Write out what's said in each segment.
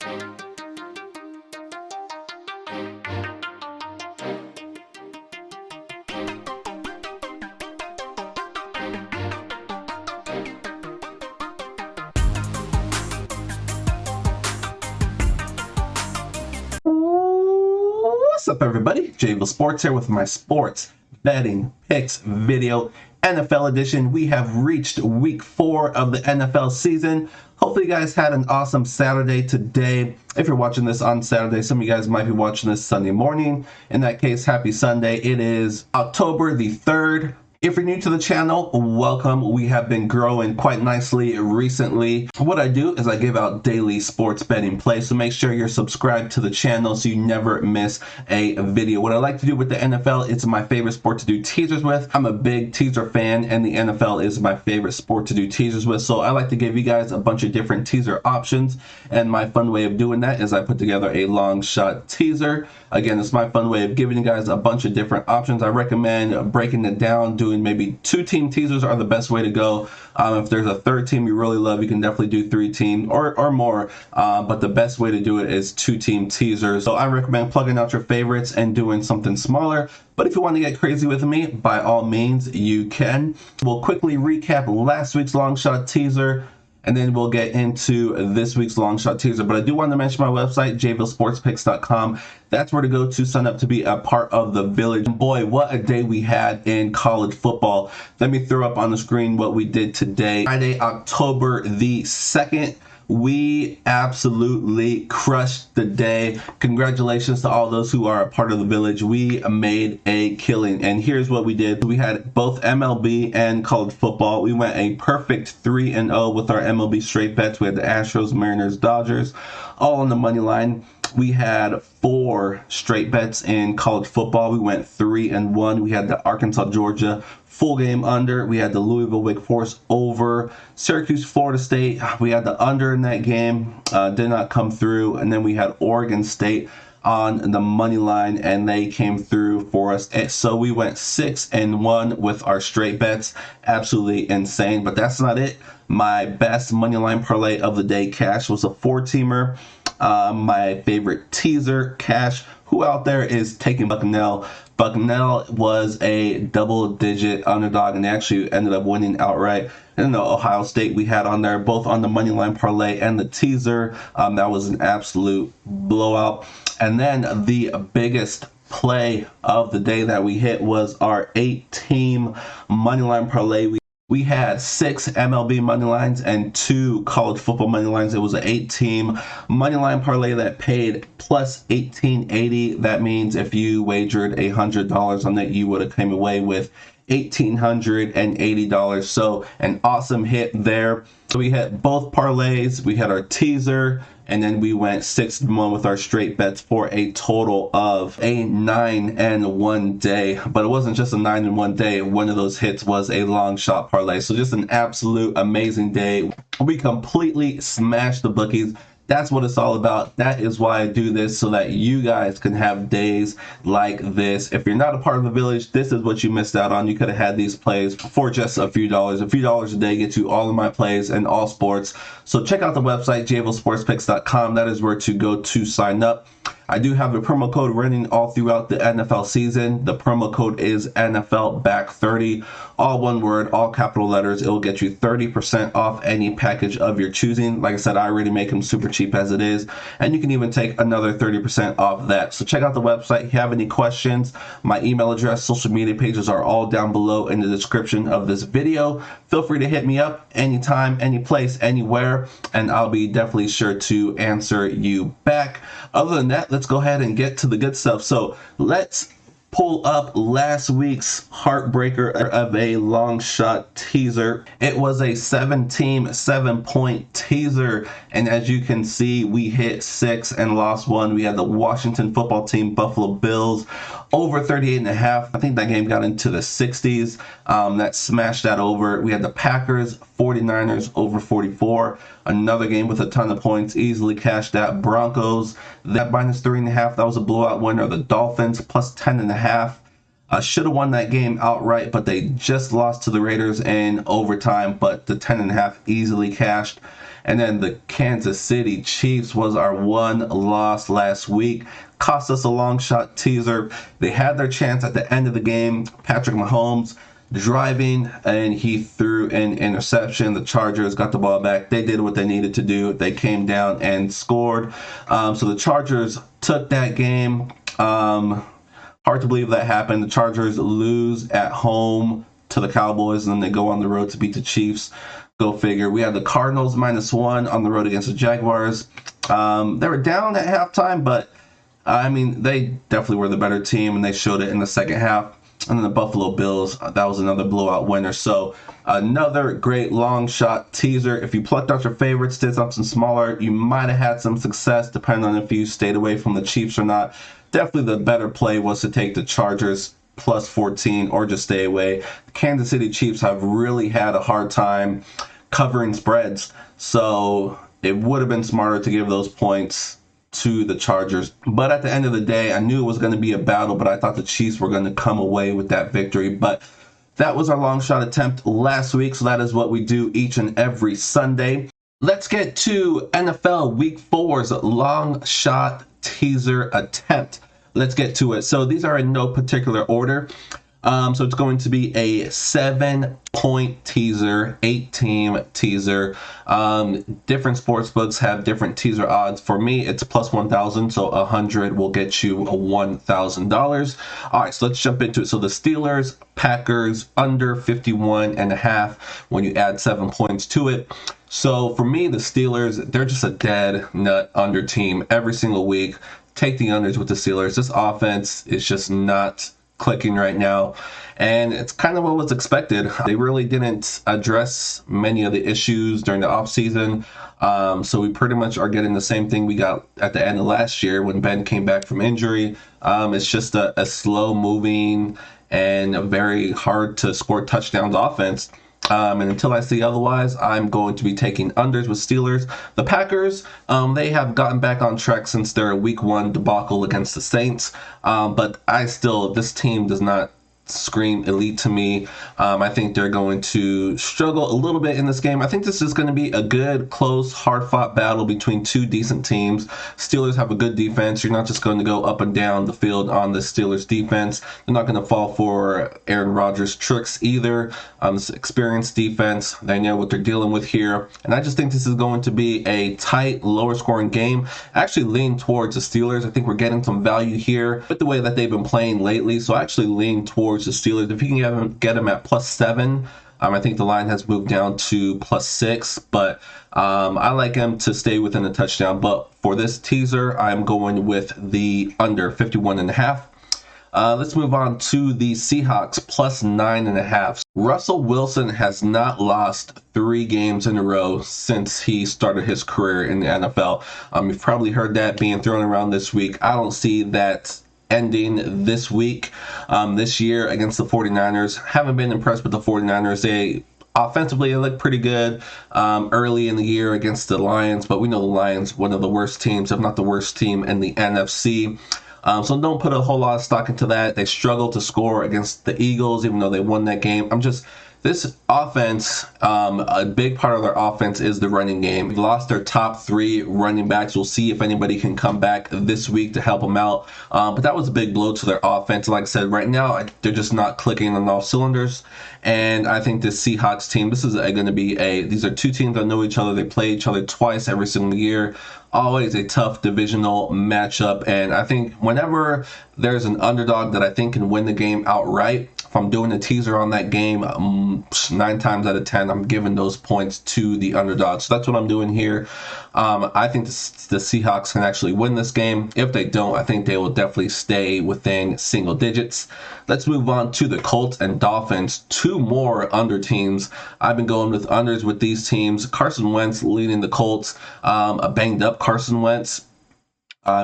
What's up, everybody? JVille Sports here with my sports betting picks video, NFL edition. We have reached week 4 of the NFL season. Hopefully you guys had an awesome Saturday today. If you're watching this on Saturday, some of you guys might be watching this Sunday morning. In that case, happy Sunday. It is October the 3rd. If you're new to the channel, welcome. We have been growing quite nicely recently. What I do is I give out daily sports betting plays, so make sure you're subscribed to the channel so you never miss a video. What I like to do with the NFL, it's my favorite sport to do teasers with. I'm a big teaser fan, and the NFL is my favorite sport to do teasers with, so I like to give you guys a bunch of different teaser options, and my fun way of doing that is I put together a long shot teaser. Again, it's my fun way of giving you guys a bunch of different options. I recommend breaking it down, doing maybe 2-team teasers are the best way to go. If there's a third team you really love, you can definitely do 3-team or more, but the best way to do it is 2-team teasers. So I recommend plugging out your favorites and doing something smaller. But if you want to get crazy with me, by all means, you can. We'll quickly recap last week's long shot teaser, and then we'll get into this week's long shot teaser. But I do want to mention my website, JVilleSportsPicks.com. That's where to go to sign up to be a part of the village. Boy, what a day we had in college football. Let me throw up on the screen what we did today. Friday, October the 2nd. We absolutely crushed the day. Congratulations to all those who are a part of the village. We made a killing, and here's what we did. We had both MLB and college football. We went a perfect 3-0 with our MLB straight bets. We had the Astros, Mariners, Dodgers, all on the money line. We had 4 straight bets in college football. We went 3-1. We had the Arkansas, Georgia full game under. We had the Louisville, Wake Forest over. Syracuse, Florida State. We had the under in that game. Did not come through. And then we had Oregon State on the money line, and they came through for us. So we went 6-1 with our straight bets. Absolutely insane. But that's not it. My best money line parlay of the day cash was a 4-teamer. My favorite teaser cash. Who out there is taking Bucknell? Bucknell was a double-digit underdog and actually ended up winning outright. And the Ohio State we had on there, both on the money line parlay and the teaser. That was an absolute blowout. And then the biggest play of the day that we hit was our 8-team money line parlay. We had 6 MLB money lines and 2 college football money lines. It was an 8-team money line parlay that paid plus 1880. That means if you wagered $100 on it, you would have came away with $1,880. So an awesome hit there. So we had both parlays. We had our teaser, and then we went 6-1 with our straight bets for a total of a 9-1 day. But it wasn't just a 9-1 day. One of those hits was a long shot parlay. So just an absolute amazing day. We completely smashed the bookies. That's what it's all about. That is why I do this, so that you guys can have days like this. If you're not a part of the village, this is what you missed out on. You could have had these plays for just a few dollars. A few dollars a day gets you all of my plays and all sports. So check out the website, JVilleSportsPicks.com. That is where to go to sign up. I do have a promo code running all throughout the NFL season. The promo code is NFLBack30. All one word, all capital letters. It will get you 30% off any package of your choosing. Like I said, I already make them super cheap as it is. And you can even take another 30% off that. So check out the website. If you have any questions, my email address, social media pages are all down below in the description of this video. Feel free to hit me up anytime, any place, anywhere, and I'll be definitely sure to answer you back. Other than that, let's go ahead and get to the good stuff. So let's pull up last week's heartbreaker of a long shot teaser. It was a 7-team, 7-point teaser, and as you can see, we hit 6 and lost 1. We had the Washington football team, Buffalo Bills, over 38.5. I think that game got into the 60s. That smashed that over. We had the Packers, 49ers over 44. Another game with a ton of points, easily cashed that. Broncos, that -3.5. That was a blowout winner. The Dolphins, plus 10.5. Should have won that game outright, but they just lost to the Raiders in overtime, but the 10.5 easily cashed. And then the Kansas City Chiefs was our one loss last week. Cost us a long shot teaser. They had their chance at the end of the game. Patrick Mahomes driving, and he threw an interception. The Chargers got the ball back. They did what they needed to do. They came down and scored. So the Chargers took that game. Hard to believe that happened. The Chargers lose at home to the Cowboys, and then they go on the road to beat the Chiefs. Go figure. We had the Cardinals -1 on the road against the Jaguars. They were down at halftime, but I mean, they definitely were the better team, and they showed it in the second half. And then the Buffalo Bills, that was another blowout winner. So another great long shot teaser. If you plucked out your favorites, did something smaller, you might have had some success, depending on if you stayed away from the Chiefs or not. Definitely the better play was to take the Chargers +14 or just stay away. The Kansas City Chiefs have really had a hard time covering spreads. So it would have been smarter to give those points to the Chargers. But at the end of the day, I knew it was going to be a battle, but I thought the Chiefs were going to come away with that victory. But that was our long shot attempt last week, so that is what we do each and every Sunday. Let's get to NFL Week 4's long shot teaser attempt. Let's get to it. So these are in no particular order. So it's going to be a 7-point teaser, 8-team teaser. Different sports books have different teaser odds. For me, it's +1,000, so 100 will get you $1,000. All right, so let's jump into it. So the Steelers, Packers, under 51.5 when you add 7 points to it. So for me, the Steelers, they're just a dead nut under team every single week. Take the unders with the Steelers. This offense is just not clicking right now, and it's kind of what was expected. They really didn't address many of the issues during the offseason, so we pretty much are getting the same thing we got at the end of last year when Ben came back from injury. It's just a slow moving and a very hard to score touchdowns offense. And until I see otherwise, I'm going to be taking unders with Steelers. The Packers, they have gotten back on track since their Week 1 debacle against the Saints. But this team does not scream elite to me. I think they're going to struggle a little bit in this game. I think this is going to be a good, close, hard-fought battle between two decent teams. Steelers have a good defense. You're not just going to go up and down the field on the Steelers defense. They're not going to fall for Aaron Rodgers' tricks either. This experienced defense, they know what they're dealing with here. And I just think this is going to be a tight, lower-scoring game. I actually lean towards the Steelers. I think we're getting some value here with the way that they've been playing lately. So I actually lean towards the Steelers. If you can get them at +7, I think the line has moved down to +6, but I like them to stay within a touchdown. But for this teaser, I'm going with the under 51.5. Let's move on to the Seahawks +9.5. Russell Wilson has not lost 3 games in a row since he started his career in the NFL. You've probably heard that being thrown around this week. I don't see that ending this week. This year against the 49ers. Haven't been impressed with the 49ers. They offensively look pretty good early in the year against the Lions, but we know the Lions, one of the worst teams, if not the worst team in the NFC. So don't put a whole lot of stock into that. They struggled to score against the Eagles, even though they won that game. This offense, a big part of their offense is the running game. They've lost their top 3 running backs. We'll see if anybody can come back this week to help them out. But that was a big blow to their offense. Like I said, right now, they're just not clicking on all cylinders. And I think this Seahawks team, this is going to be these are two teams that know each other. They play each other twice every single year. Always a tough divisional matchup. And I think whenever there's an underdog that I think can win the game outright, if I'm doing a teaser on that game, 9 times out of 10, I'm giving those points to the underdog. So that's what I'm doing here. I think the Seahawks can actually win this game. If they don't, I think they will definitely stay within single digits. Let's move on to the Colts and Dolphins. 2 more under teams. I've been going with unders with these teams. Carson Wentz leading the Colts. A banged up Carson Wentz.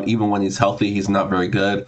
Even when he's healthy, he's not very good.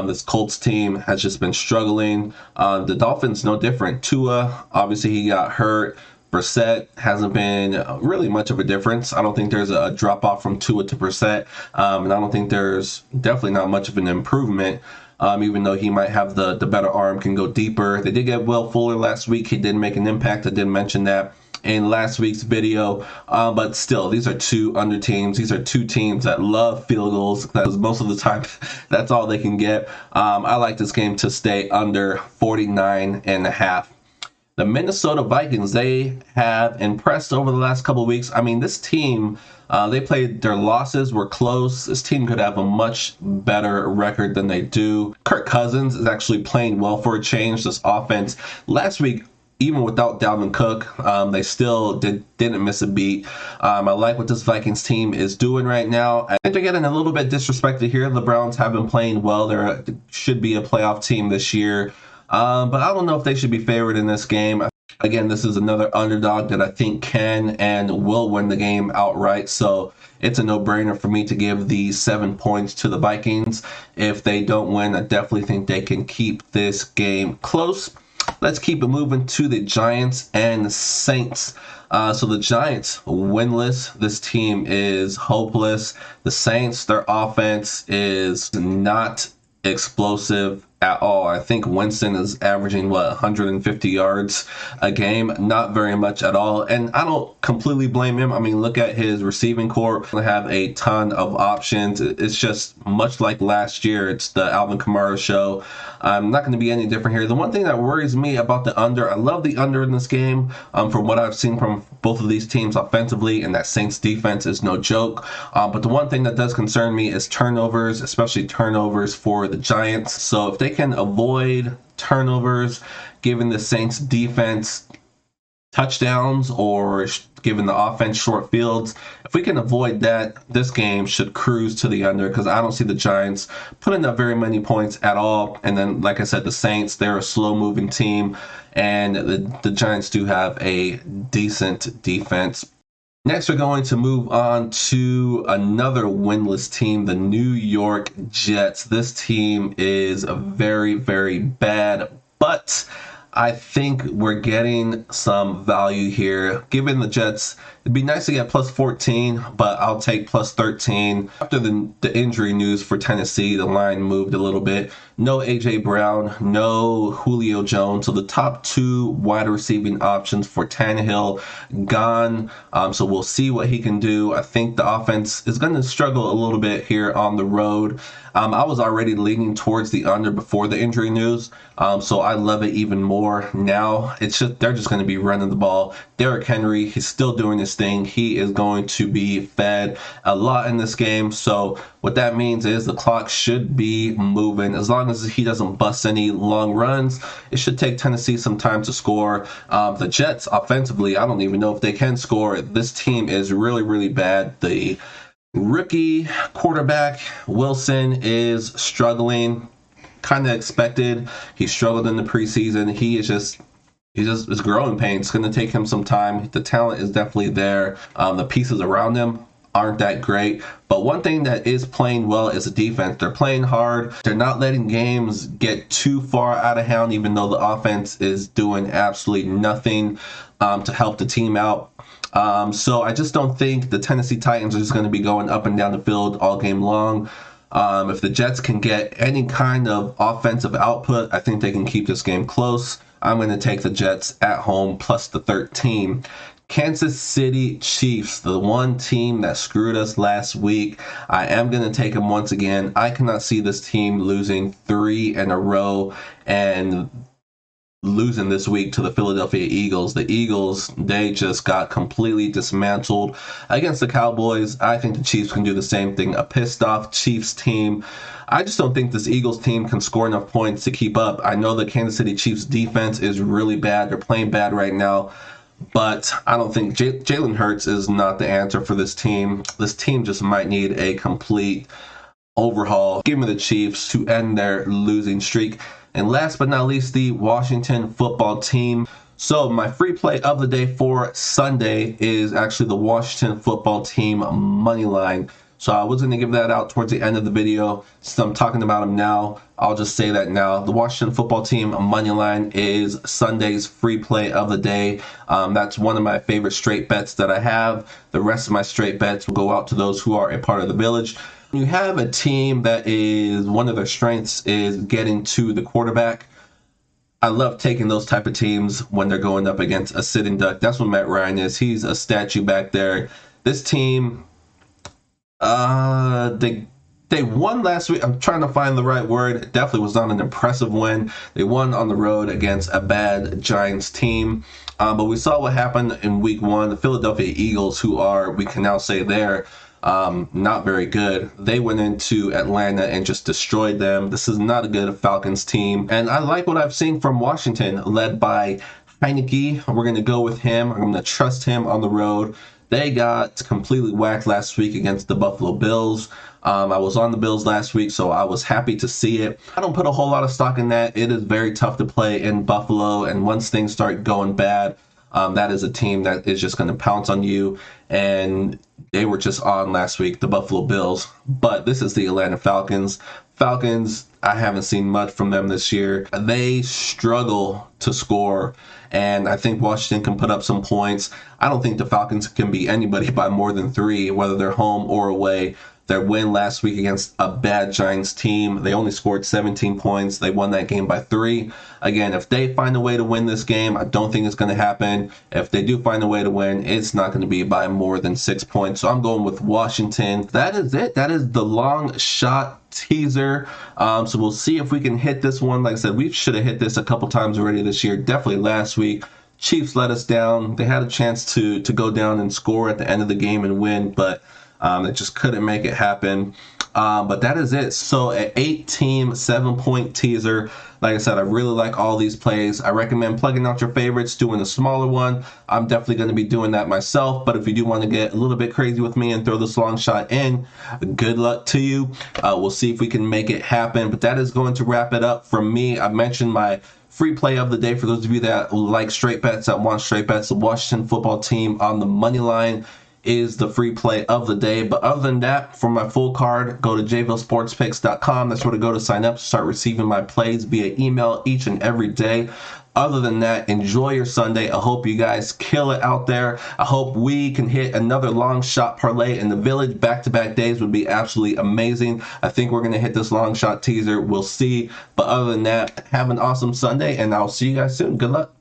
This Colts team has just been struggling. The Dolphins, no different. Tua, obviously he got hurt. Brissett hasn't been really much of a difference. I don't think there's a drop-off from Tua to Brissett. And I don't think there's definitely not much of an improvement. Even though he might have the better arm, can go deeper. They did get Will Fuller last week. He did make an impact. I did mention that in last week's video, but still, these are two under teams. These are two teams that love field goals, because most of the time that's all they can get. I like this game to stay under 49.5. The Minnesota Vikings, they have impressed over the last couple of weeks. I mean, this team, they played, their losses were close. This team could have a much better record than they do. Kirk Cousins is actually playing well for a change. This offense, last week, even without Dalvin Cook, they still didn't miss a beat. I like what this Vikings team is doing right now. I think they're getting a little bit disrespected here. The Browns have been playing well. They should be a playoff team this year. But I don't know if they should be favored in this game. Again, this is another underdog that I think can and will win the game outright. So it's a no-brainer for me to give the 7 points to the Vikings. If they don't win, I definitely think they can keep this game close. Let's keep it moving to the Giants and the Saints. So the Giants winless. This team is hopeless. The Saints, their offense is not explosive at all. I think Winston is averaging 150 yards a game, not very much at all, and I don't completely blame him. I mean, look at his receiving corps. They have a ton of options. It's just much like last year. It's the Alvin Kamara show. I'm not going to be any different here. The one thing that worries me about the under, I love the under in this game. From what I've seen from both of these teams offensively, and that Saints defense is no joke. But the one thing that does concern me is turnovers, especially turnovers for the Giants. So if they can avoid turnovers, giving the Saints defense touchdowns or giving the offense short fields, if we can avoid that, this game should cruise to the under, because I don't see the Giants putting up very many points at all. And then, like I said, the Saints, they're a slow-moving team, and the Giants do have a decent defense. Next, we're going to move on to another winless team, the New York Jets. This team is very, very bad, but I think we're getting some value here. Given the Jets, it'd be nice to get plus 14, but I'll take plus 13. After the injury news for Tennessee, the line moved a little bit. No A.J. Brown, no Julio Jones. So the top two wide receiving options for Tannehill gone. So we'll see what he can do. I think the offense is going to struggle a little bit here on the road. I was already leaning towards the under before the injury news, so I love it even more now. It's just they're just going to be running the ball. Derrick Henry, he's still doing his thing. He is going to be fed a lot in this game. So what that means is the clock should be moving. As long as he doesn't bust any long runs, it should take Tennessee some time to score. The Jets, offensively, I don't even know if they can score. This team is really, really bad. The rookie quarterback Wilson is struggling, kind of expected. He struggled in the preseason. It's growing pains. It's going to take him some time. The talent is definitely there. The pieces around him aren't that great, but one thing that is playing well is the defense. They're playing hard. They're not letting games get too far out of hand, even though the offense is doing absolutely nothing to help the team out. So I just don't think the Tennessee Titans are just going to be going up and down the field all game long. If the Jets can get any kind of offensive output, I think they can keep this game close. I'm going to take the Jets at home plus the 13. Kansas City Chiefs, the one team that screwed us last week. I am going to take them once again. I cannot see this team losing 3 in a row and losing this week to the Philadelphia Eagles. The Eagles, they just got completely dismantled against the Cowboys. I think the Chiefs can do the same thing. A pissed off Chiefs team. I just don't think this Eagles team can score enough points to keep up. I know the Kansas City Chiefs defense is really bad. They're playing bad right now. But I don't think Jalen Hurts is not the answer for this team. This team just might need a complete overhaul. Give me the Chiefs to end their losing streak. And last but not least, the Washington football team. So my free play of the day for Sunday is actually the Washington football team money line. So I was going to give that out towards the end of the video. Since I'm talking about them now, I'll just say that now. The Washington football team money line is Sunday's free play of the day. That's one of my favorite straight bets that I have. The rest of my straight bets will go out to those who are a part of the village. You have a team that is, one of their strengths is getting to the quarterback. I love taking those type of teams when they're going up against a sitting duck. That's what Matt Ryan is. He's a statue back there. This team, they won last week. I'm trying to find the right word. It definitely was not an impressive win. They won on the road against a bad Giants team. But we saw what happened in week one. The Philadelphia Eagles, who are, we can now say they're not very good. They went into Atlanta and just destroyed them. This is not a good Falcons team. And I like what I've seen from Washington, led by Heineke. We're going to go with him. I'm going to trust him on the road. They got completely whacked last week against the Buffalo Bills. I was on the Bills last week, so I was happy to see it. I don't put a whole lot of stock in that. It is very tough to play in Buffalo, and once things start going bad, that is a team that is just going to pounce on you. And they were just on last week, the Buffalo Bills. But this is the Atlanta Falcons. Falcons, I haven't seen much from them this year. They struggle to score, and I think Washington can put up some points. I don't think the Falcons can beat anybody by more than 3, whether they're home or away. Their win last week against a bad Giants team, they only scored 17 points. They won that game by 3. Again, if they find a way to win this game, I don't think it's going to happen. If they do find a way to win, it's not going to be by more than 6 points. So I'm going with Washington. That is it. That is the long shot teaser. So we'll see if we can hit this one. Like I said, we should have hit this a couple times already this year. Definitely last week. Chiefs let us down. They had a chance to go down and score at the end of the game and win, but they just couldn't make it happen. But that is it. So an 8-team, 7-point teaser. Like I said, I really like all these plays. I recommend plugging out your favorites, doing a smaller one. I'm definitely going to be doing that myself. But if you do want to get a little bit crazy with me and throw this long shot in, good luck to you. We'll see if we can make it happen. But that is going to wrap it up from me. I mentioned my free play of the day for those of you that like straight bets, that want straight bets. The Washington football team on the money line is the free play of the day. But other than that, for my full card, go to JVilleSportsPicks.com. That's where to go to sign up to start receiving my plays via email each and every day. Other than that, enjoy your Sunday. I hope you guys kill it out there. I hope we can hit another long shot parlay in the Village. Back-to-back days would be absolutely amazing. I think we're going to hit this long shot teaser. We'll see. But other than that, have an awesome Sunday, and I'll see you guys soon. Good luck.